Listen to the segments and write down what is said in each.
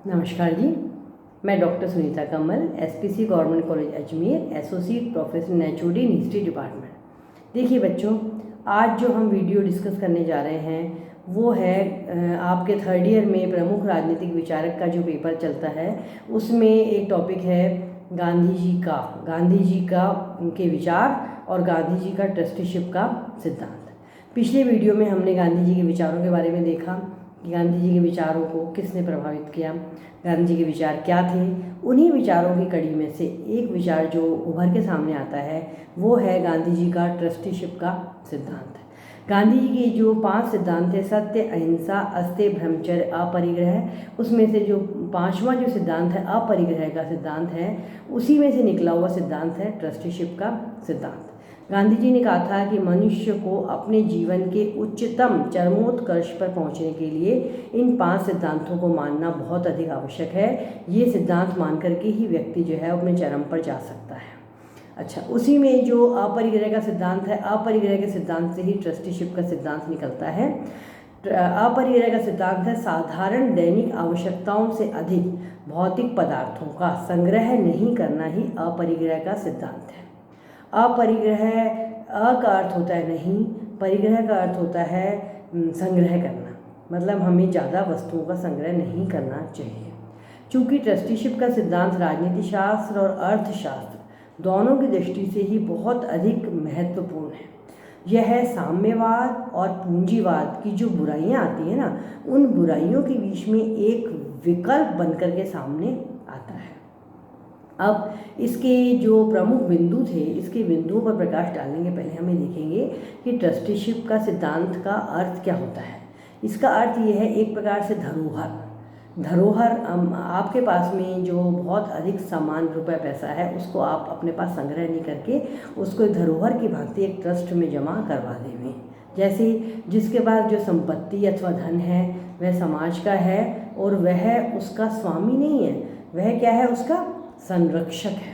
नमस्कार जी। मैं doctor Sunita Kamal, SPC government college Ajmer, associate professor HOD in history department. देखिए बच्चों, आज जो हम वीडियो डिस्कस करने जा रहे हैं वो है आपके थर्ड ईयर में प्रमुख राजनीतिक विचारक का जो पेपर चलता है उसमें एक टॉपिक है गांधी जी का के विचार और गांधी जी का ट्रस्टीशिप का सिद्धांत। पिछले वीडियो में हमने गांधी जी के विचारों के बारे में देखा कि गांधी जी के विचारों को किसने प्रभावित किया, गांधी जी के विचार क्या थे। उन्हीं विचारों की कड़ी में से एक विचार जो उभर के सामने आता है वो है गांधी जी का ट्रस्टीशिप का सिद्धांत। गांधी जी के जो 5 सिद्धांत थे, सत्य, अहिंसा, अस्तेय, ब्रह्मचर्य, अपरिग्रह, उसमें से जो 5वां जो सिद्धांत है अपरिग्रह का सिद्धांत है, उसी में से निकला हुआ सिद्धांत है ट्रस्टीशिप का सिद्धांत। गांधी जी ने कहा था कि मनुष्य को अपने जीवन के उच्चतम चरमोत्कर्ष पर पहुंचने के लिए इन 5 सिद्धांतों को मानना बहुत अधिक आवश्यक है। ये सिद्धांत मान करके ही व्यक्ति जो है अपने चरम पर जा सकता है। अच्छा, उसी में जो अपरिग्रह का सिद्धांत है, अपरिग्रह के सिद्धांत से ही ट्रस्टीशिप का सिद्धांत निकलता है। अपरिग्रह का सिद्धांत है साधारण दैनिक आवश्यकताओं से अधिक भौतिक पदार्थों का संग्रह नहीं करना ही अपरिग्रह का सिद्धांत है। अपरिग्रह का अर्थ होता है नहीं, परिग्रह का अर्थ होता है संग्रह करना, मतलब हमें ज़्यादा वस्तुओं का संग्रह नहीं करना चाहिए। चूँकि ट्रस्टीशिप का सिद्धांत राजनीति शास्त्र और अर्थशास्त्र दोनों की दृष्टि से ही बहुत अधिक महत्वपूर्ण है। यह साम्यवाद और पूंजीवाद की जो बुराइयां आती हैं ना, उन बुराइयों के बीच में एक विकल्प बनकर के सामने आता है। अब इसके जो प्रमुख बिंदु थे, इसके बिंदुओं पर प्रकाश डालने के पहले हमें देखेंगे कि ट्रस्टीशिप का सिद्धांत का अर्थ क्या होता है। इसका अर्थ ये है एक प्रकार से धरोहर आपके पास में जो बहुत अधिक सामान रुपया पैसा है उसको आप अपने पास संग्रह नहीं करके उसको धरोहर की भांति एक ट्रस्ट में जमा करवा देंगे। जैसे जिसके पास जो संपत्ति अथवा धन है वह समाज का है और वह उसका स्वामी नहीं है, वह क्या है, उसका संरक्षक है,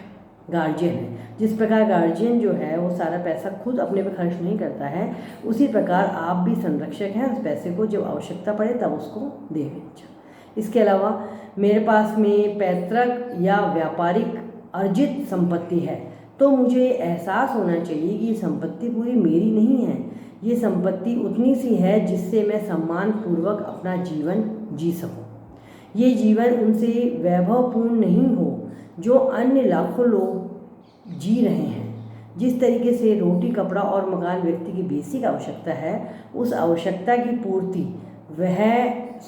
गार्जियन है। जिस प्रकार गार्जियन जो है वो सारा पैसा खुद अपने पे खर्च नहीं करता है, उसी प्रकार आप भी संरक्षक हैं। उस पैसे को जब आवश्यकता पड़े तब उसको देंगे। इसके अलावा मेरे पास में पैतृक या व्यापारिक अर्जित संपत्ति है तो मुझे एहसास होना चाहिए कि ये संपत्ति पूरी मेरी नहीं है, ये संपत्ति उतनी सी है जिससे मैं सम्मानपूर्वक अपना जीवन जी सकूं। ये जीवन उनसे वैभवपूर्ण नहीं हो जो अन्य लाखों लोग जी रहे हैं। जिस तरीके से रोटी, कपड़ा और मकान व्यक्ति की बेसिक आवश्यकता है, उस आवश्यकता की पूर्ति वह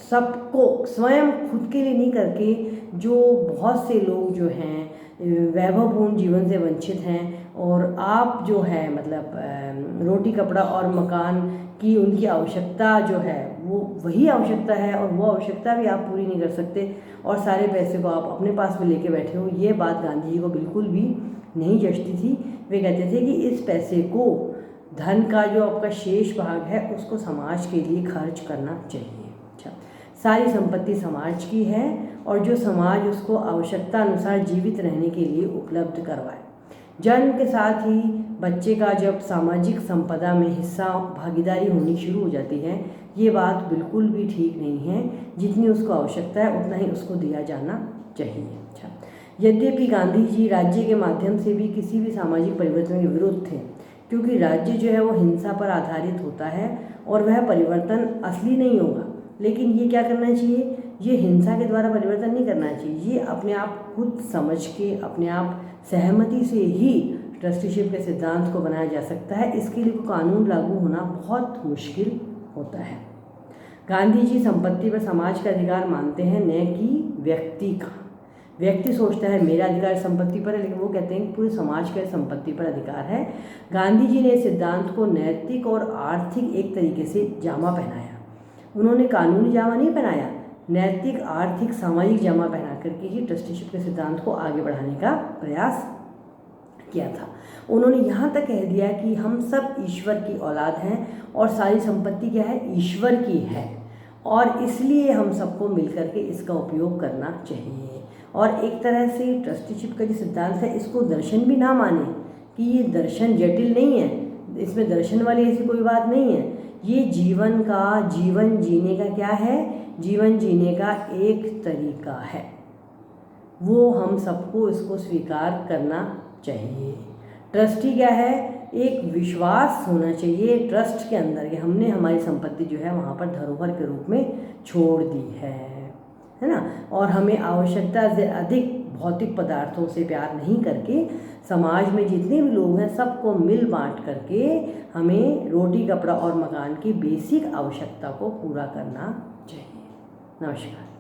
सबको स्वयं खुद के लिए नहीं करके जो बहुत से लोग जो हैं वैभवपूर्ण जीवन से वंचित हैं, और आप जो है मतलब रोटी, कपड़ा और मकान की उनकी आवश्यकता जो है वो वही आवश्यकता है और वो आवश्यकता भी आप पूरी नहीं कर सकते और सारे पैसे को आप अपने पास में लेके बैठे हो। ये बात गांधी जी को बिल्कुल भी नहीं जचती थी। वे कहते थे कि इस पैसे को, धन का जो आपका शेष भाग है, उसको समाज के लिए खर्च करना चाहिए। अच्छा, सारी संपत्ति समाज की है और जो समाज उसको आवश्यकता अनुसार जीवित रहने के लिए उपलब्ध करवाए। जन्म के साथ ही बच्चे का जब सामाजिक संपदा में हिस्सा भागीदारी होनी शुरू हो जाती है, ये बात बिल्कुल भी ठीक नहीं है। जितनी उसको आवश्यकता है उतना ही उसको दिया जाना चाहिए। अच्छा, यद्यपि गांधी जी राज्य के माध्यम से भी किसी भी सामाजिक परिवर्तन के विरुद्ध थे, क्योंकि राज्य जो है वो हिंसा पर आधारित होता है और वह परिवर्तन असली नहीं होगा। लेकिन ये क्या करना चाहिए, ये हिंसा के द्वारा परिवर्तन नहीं करना चाहिए, ये अपने आप खुद समझ के अपने आप सहमति से ही ट्रस्टीशिप के सिद्धांत को बनाया जा सकता है। इसके लिए कानून लागू होना बहुत मुश्किल होता है। गांधी जी संपत्ति पर समाज का अधिकार मानते हैं, न कि व्यक्ति का। व्यक्ति सोचता है मेरा अधिकार संपत्ति पर है, लेकिन वो कहते हैं कि पूरे समाज का संपत्ति पर अधिकार है। गांधी जी ने इस सिद्धांत को नैतिक और आर्थिक एक तरीके से जामा पहनाया। उन्होंने कानूनी जामा नहीं पहनाया, नैतिक, आर्थिक, सामाजिक जामा पहना करके ही ट्रस्टीशिप के सिद्धांत को आगे बढ़ाने का प्रयास किया था। उन्होंने यहाँ तक कह दिया कि हम सब ईश्वर की औलाद हैं और सारी संपत्ति क्या है, ईश्वर की है, और इसलिए हम सबको मिलकर के इसका उपयोग करना चाहिए। और एक तरह से ट्रस्टीशिप का जो सिद्धांत है इसको दर्शन भी ना माने कि ये दर्शन जटिल नहीं है, इसमें दर्शन वाली ऐसी कोई बात नहीं है। ये जीवन जीने का क्या है, जीवन जीने का एक तरीका है, वो हम सबको इसको स्वीकार करना चाहिए। ट्रस्टी क्या है? एक विश्वास होना चाहिए ट्रस्ट के अंदर कि हमने हमारी संपत्ति जो है वहाँ पर धरोहर के रूप में छोड़ दी है ना। और हमें आवश्यकता से अधिक भौतिक पदार्थों से प्यार नहीं करके समाज में जितने भी लोग हैं सबको मिल बांट करके हमें रोटी कपड़ा और मकान की बेसिक आवश्यकता को पूरा करना चाहिए। नमस्कार।